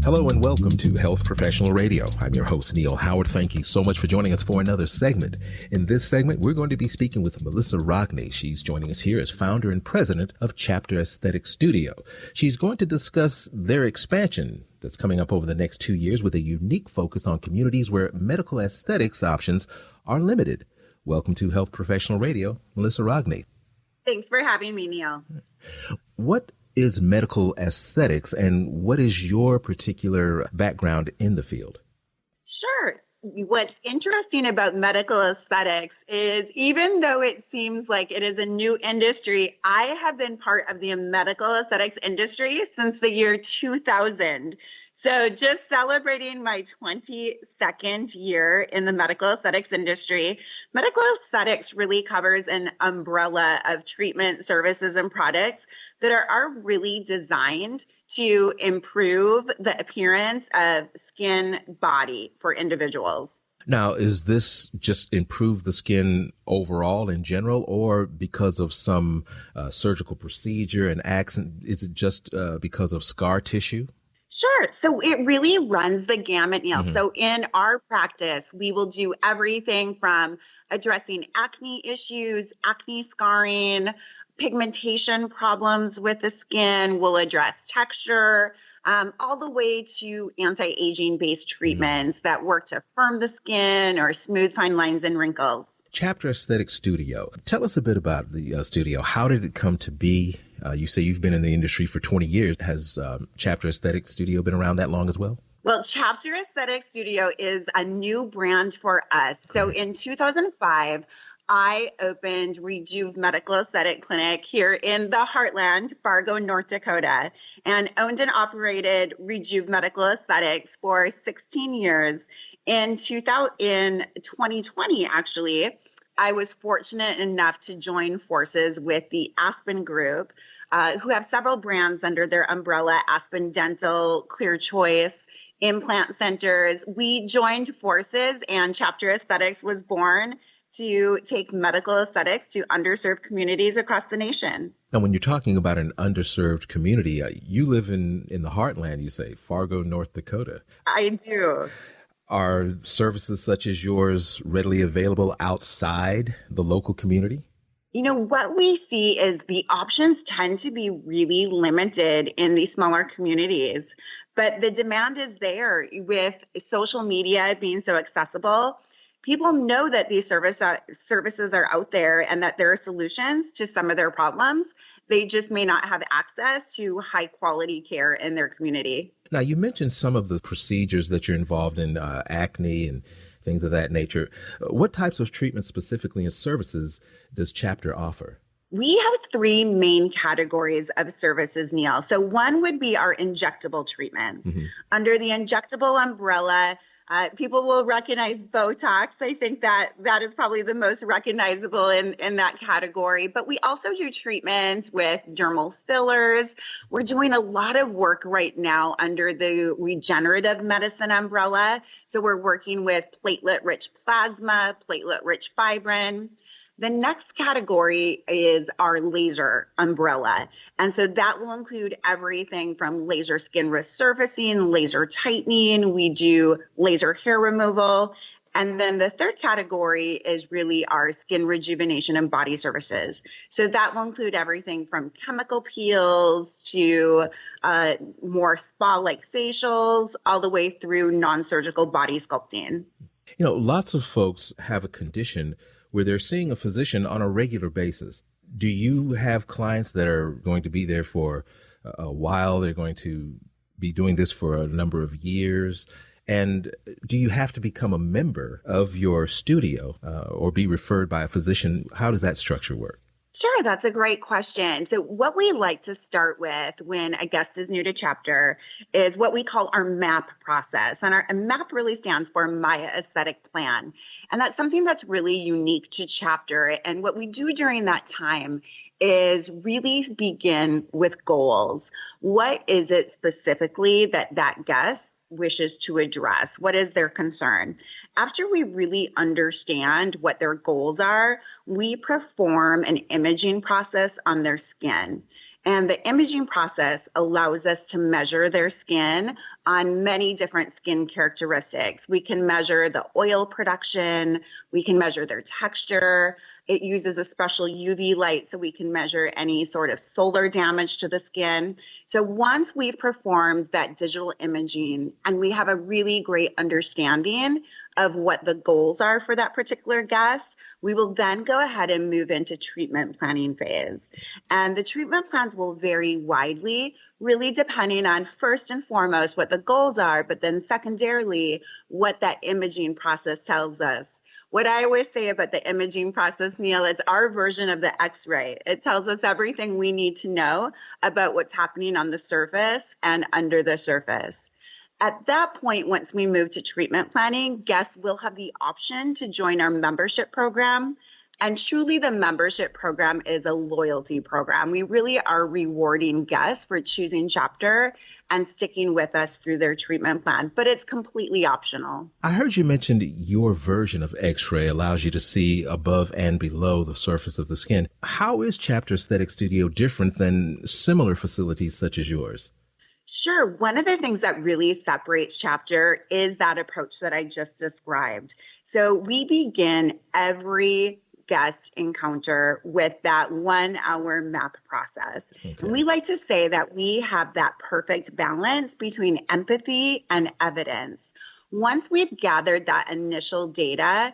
Hello and welcome to Health Professional Radio. I'm your host, Neil Howard. Thank you so much for joining us for another segment. In this segment, we're going to be speaking with Melissa Rogne. She's joining us here as founder and president of Chapter Aesthetic Studio. She's going to discuss their expansion that's coming up over the next 2 years with a unique focus on communities where medical aesthetics options are limited. Welcome to Health Professional Radio, Melissa Rogne. Thanks for having me, Neil. What is medical aesthetics, and what is your particular background in the field? Sure. What's interesting about medical aesthetics is even though it seems like it is a new industry, I have been part of the medical aesthetics industry since the year 2000. So just celebrating my 22nd year in the medical aesthetics industry. Medical aesthetics really covers an umbrella of treatment, services, and products that are really designed to improve the appearance of skin, body for individuals. Now, is this just improve the skin overall in general, or because of some surgical procedure and accident? Is it just because of scar tissue? Sure. So it really runs the gamut, Neil. Mm-hmm. So in our practice, we will do everything from addressing acne issues, acne scarring, pigmentation problems with the skin. We'll address texture, all the way to anti-aging based treatments that work to firm the skin or smooth fine lines and wrinkles. Chapter Aesthetic Studio. Tell us a bit about the studio. How did it come to be? You say you've been in the industry for 20 years. Has Chapter Aesthetic Studio been around that long as well? Well, Chapter Aesthetic Studio is a new brand for us. So in 2005, I opened Rejuv Medical Aesthetic Clinic here in the heartland, Fargo, North Dakota, and owned and operated Rejuv Medical Aesthetics for 16 years. In 2020, actually, I was fortunate enough to join forces with the Aspen Group, who have several brands under their umbrella: Aspen Dental, Clear Choice, Implant Centers. We joined forces, and Chapter Aesthetics was born to take medical aesthetics to underserved communities across the nation. Now, when you're talking about an underserved community, you live in the heartland, you say, Fargo, North Dakota. I do. Are services such as yours readily available outside the local community? You know, what we see is the options tend to be really limited in these smaller communities, but the demand is there. With social media being so accessible, people know that these services are out there and that there are solutions to some of their problems. They just may not have access to high quality care in their community. Now, you mentioned some of the procedures that you're involved in, acne and things of that nature. What types of treatments specifically and services does Chapter offer? We have three main categories of services, Neil. So one would be our injectable treatments. Mm-hmm. Under the injectable umbrella, people will recognize Botox. I think that is probably the most recognizable in that category. But we also do treatments with dermal fillers. We're doing a lot of work right now under the regenerative medicine umbrella. So we're working with platelet-rich plasma, platelet-rich fibrin. The next category is our laser umbrella. And so that will include everything from laser skin resurfacing, laser tightening. We do laser hair removal. And then the third category is really our skin rejuvenation and body services. So that will include everything from chemical peels to more spa-like facials, all the way through non-surgical body sculpting. You know, lots of folks have a condition where they're seeing a physician on a regular basis. Do you have clients that are going to be there for a while? They're going to be doing this for a number of years. And do you have to become a member of your studio or be referred by a physician? How does that structure work? Sure, that's a great question. So what we like to start with when a guest is new to Chapter is what we call our MAP process. And our MAP really stands for My Aesthetic Plan. And that's something that's really unique to Chapter. And what we do during that time is really begin with goals. What is it specifically that guest wishes to address? What is their concern? After we really understand what their goals are, we perform an imaging process on their skin. And the imaging process allows us to measure their skin on many different skin characteristics. We can measure the oil production. We can measure their texture. It uses a special UV light so we can measure any sort of solar damage to the skin. So once we've performed that digital imaging and we have a really great understanding of what the goals are for that particular guest, we will then go ahead and move into treatment planning phase. And the treatment plans will vary widely, really depending on first and foremost what the goals are, but then secondarily what that imaging process tells us. What I always say about the imaging process, Neil, it's our version of the X-ray. It tells us everything we need to know about what's happening on the surface and under the surface. At that point, once we move to treatment planning, guests will have the option to join our membership program. And truly, the membership program is a loyalty program. We really are rewarding guests for choosing Chapter and sticking with us through their treatment plan, but it's completely optional. I heard you mentioned your version of X-ray allows you to see above and below the surface of the skin. How is Chapter Aesthetic Studio different than similar facilities such as yours? Sure. One of the things that really separates Chapter is that approach that I just described. So we begin every guest encounter with that 1 hour map process. Okay. And we like to say that we have that perfect balance between empathy and evidence. Once we've gathered that initial data,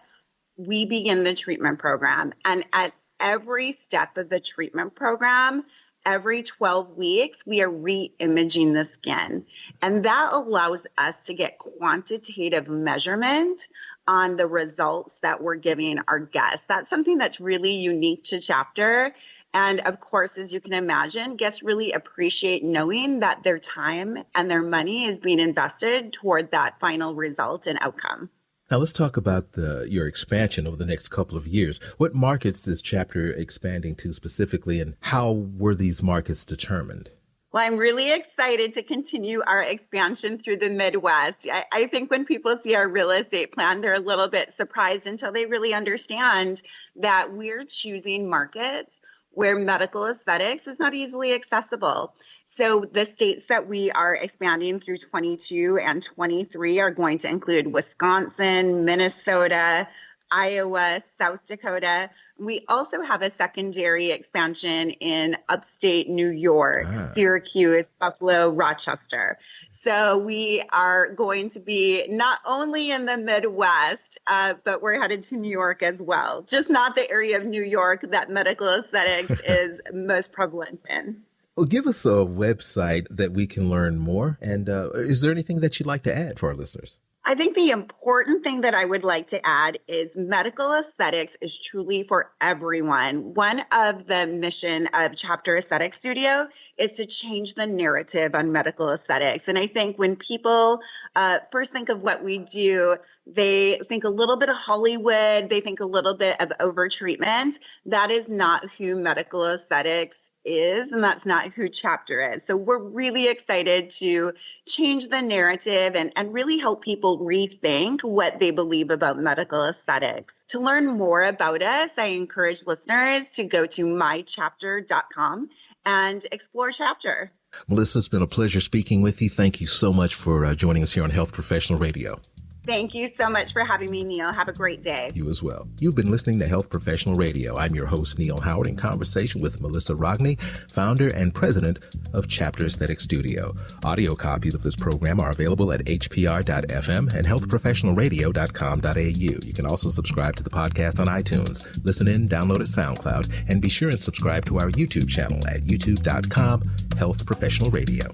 we begin the treatment program. And at every step of the treatment program, every 12 weeks, we are re-imaging the skin. And that allows us to get quantitative measurement on the results that we're giving our guests. That's something that's really unique to Chapter. And of course, as you can imagine, guests really appreciate knowing that their time and their money is being invested toward that final result and outcome. Now let's talk about your expansion over the next couple of years. What markets is Chapter expanding to specifically, and how were these markets determined? Well, I'm really excited to continue our expansion through the Midwest. I think when people see our real estate plan, they're a little bit surprised until they really understand that we're choosing markets where medical aesthetics is not easily accessible. So the states that we are expanding through 22 and 23 are going to include Wisconsin, Minnesota, Iowa, South Dakota. We also have a secondary expansion in upstate New York, Syracuse, Buffalo, Rochester. So we are going to be not only in the Midwest, but we're headed to New York as well. Just not the area of New York that medical aesthetics is most prevalent in. Well, give us a website that we can learn more. And is there anything that you'd like to add for our listeners? I think the important thing that I would like to add is medical aesthetics is truly for everyone. One of the mission of Chapter Aesthetic Studio is to change the narrative on medical aesthetics. And I think when people first think of what we do, they think a little bit of Hollywood, they think a little bit of overtreatment. That is not who medical aesthetics is, and that's not who Chapter is. So we're really excited to change the narrative and really help people rethink what they believe about medical aesthetics. To learn more about us, I encourage listeners to go to mychapter.com and explore Chapter. Melissa, it's been a pleasure speaking with you. Thank you so much for joining us here on Health Professional Radio. Thank you so much for having me, Neil. Have a great day. You as well. You've been listening to Health Professional Radio. I'm your host, Neil Howard, in conversation with Melissa Rogne, founder and president of Chapter Aesthetic Studio. Audio copies of this program are available at hpr.fm and healthprofessionalradio.com.au. You can also subscribe to the podcast on iTunes. Listen in, download at SoundCloud, and be sure and subscribe to our YouTube channel at youtube.com/Health Professional Radio.